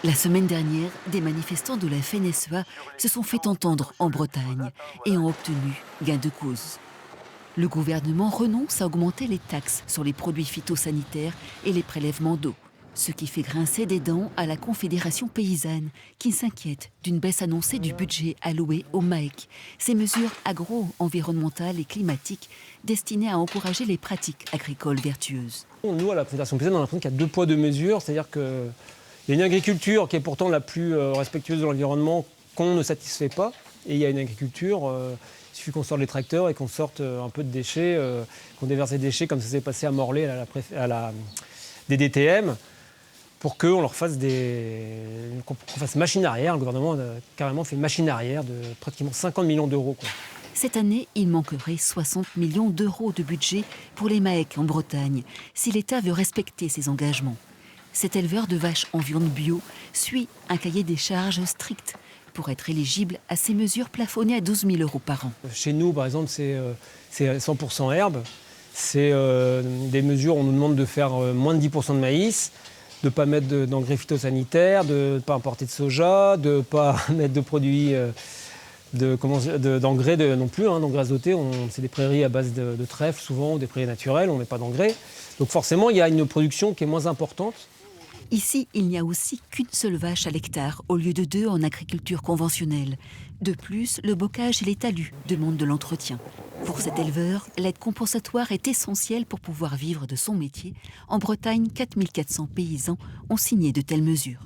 La semaine dernière, des manifestants de la FNSEA se sont fait entendre en Bretagne et ont obtenu gain de cause. Le gouvernement renonce à augmenter les taxes sur les produits phytosanitaires et les prélèvements d'eau, ce qui fait grincer des dents à la Confédération paysanne qui s'inquiète d'une baisse annoncée du budget alloué au MAEC, ces mesures agro-environnementales et climatiques destinées à encourager les pratiques agricoles vertueuses. Nous, à la Fédération paysanne, on a l'impression qu'il y a deux poids, deux mesures, c'est-à-dire qu'il y a une agriculture qui est pourtant la plus respectueuse de l'environnement qu'on ne satisfait pas, et il y a une agriculture, il suffit qu'on sorte les tracteurs et qu'on sorte un peu de déchets, qu'on déverse des déchets comme ça s'est passé à Morlaix des DTM, pour qu'on leur fasse qu'on fasse machine arrière. Le gouvernement a carrément fait machine arrière de pratiquement 50 millions d'euros, quoi. Cette année, il manquerait 60 millions d'euros de budget pour les MAEC en Bretagne, si l'État veut respecter ses engagements. Cet éleveur de vaches en viande bio suit un cahier des charges strict pour être éligible à ces mesures plafonnées à 12 000 euros par an. Chez nous, par exemple, c'est 100% herbe. C'est des mesures où on nous demande de faire moins de 10% de maïs, de ne pas mettre d'engrais phytosanitaires, de ne pas importer de soja, de ne pas mettre de produits d'engrais non plus, d'engrais azotés. C'est des prairies à base de trèfle souvent, ou des prairies naturelles, on ne met pas d'engrais. Donc forcément, il y a une production qui est moins importante. Ici, il n'y a aussi qu'une seule vache à l'hectare, au lieu de 2 en agriculture conventionnelle. De plus, le bocage et les talus demandent de l'entretien. Pour cet éleveur, l'aide compensatoire est essentielle pour pouvoir vivre de son métier. En Bretagne, 4 400 paysans ont signé de telles mesures.